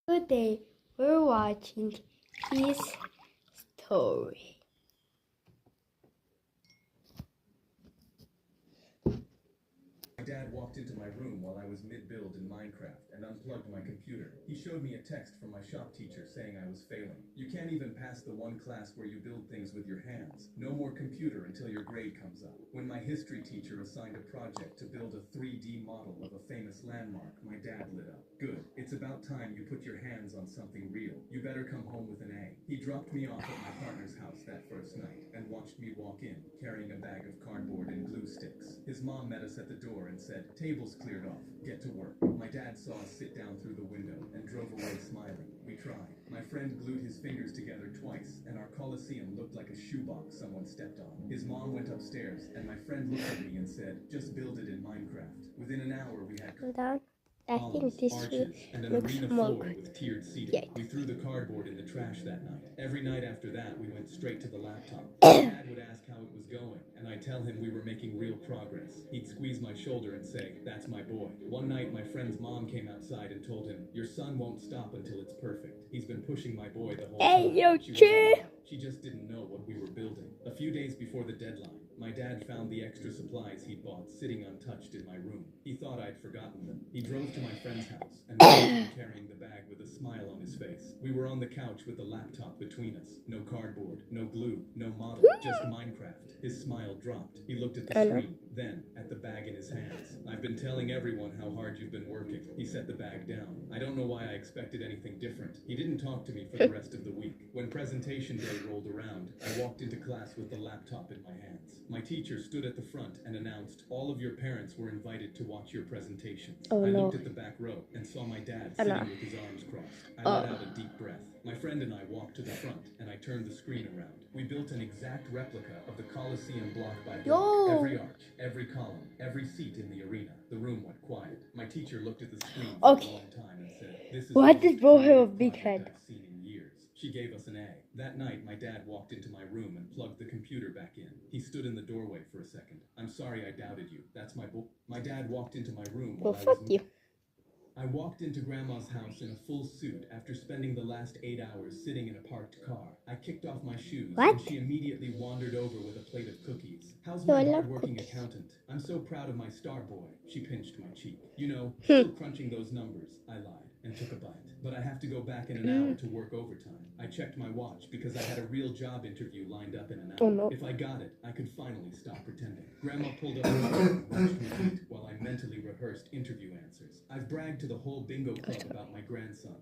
Today we're watching his story. My dad walked into my room while I was mid-build in Minecraft and unplugged my computer. He showed me a text from my shop teacher saying I was failing. You can't even pass the one class where you build things with your hands. No more computer until your grade comes up. When my history teacher assigned a project to build a 3D model of a famous landmark, my dad lit up. Good. It's about time you put your hands on something real. You better come home with an A. He dropped me off at my partner's house that first night and watched me walk in, carrying a bag of cardboard and glue sticks. His mom met us at the door and said, "Table's cleared off. Get to work." My dad saw us sit down through the window and drove away smiling. We tried. My friend glued his fingers together twice, and our Colosseum looked like a shoebox someone stepped on. His mom went upstairs, and my friend looked at me and said, "Just build it in Minecraft." Within an hour, we had Hold on. I columns, think this arches, and an looks arena more floor good. with tiered seating. Yeah. We threw the cardboard in the trash that night. Every night after that, we went straight to the laptop. Dad would ask how it was going, and I'd tell him we were making real progress. He'd squeeze my shoulder and say, "That's my boy." One night, my friend's mom came outside and told him, "Your son won't stop until it's perfect. He's been pushing my boy the whole time." She just didn't know what we were building. A few days before the deadline, my dad found the extra supplies he'd bought sitting untouched in my room. He thought I'd forgotten them. He drove to my friend's house and was carrying the bag with a smile on his face. We were on the couch with the laptop between us. No cardboard, no glue, no model, just Minecraft. His smile dropped. He looked at the screen, then at the bag in his hands. "I've been telling everyone how hard you've been working." He set the bag down. I don't know why I expected anything different. He didn't talk to me for the rest of the week. When presentation day rolled around, I walked into class with the laptop in my hands. My teacher stood at the front and announced, "All of your parents were invited to watch your presentations." I looked at the back row and saw my dad sitting with his arms crossed. I let out a deep breath. My friend and I walked to the front and I turned the screen around. We built an exact replica of the Colosseum block by block. Every arch, every column, every seat in the arena. The room went quiet. My teacher looked at the screen for a long time and said, "This is Why the does most Bro have a creative big project head? I've seen in years." She gave us an A. That night, my dad walked into my room and plugged the computer back in. He stood in the doorway for a second. "I'm sorry I doubted you. That's my boy." My dad walked into my room Well, while fuck you. I walked into Grandma's house in a full suit after spending the last 8 hours sitting in a parked car. I kicked off my shoes, and she immediately wandered over with a plate of cookies. "How's my hardworking accountant? I'm so proud of my star boy." She pinched my cheek. "You know, still crunching those numbers." I lied and took a bite. "But I have to go back in an hour to work overtime." I checked my watch because I had a real job interview lined up in an hour. Oh, no. If I got it, I could finally stop pretending. Grandma pulled up and watched me eat while I mentally rehearsed interview answers. I've bragged to the whole bingo club about my grandson.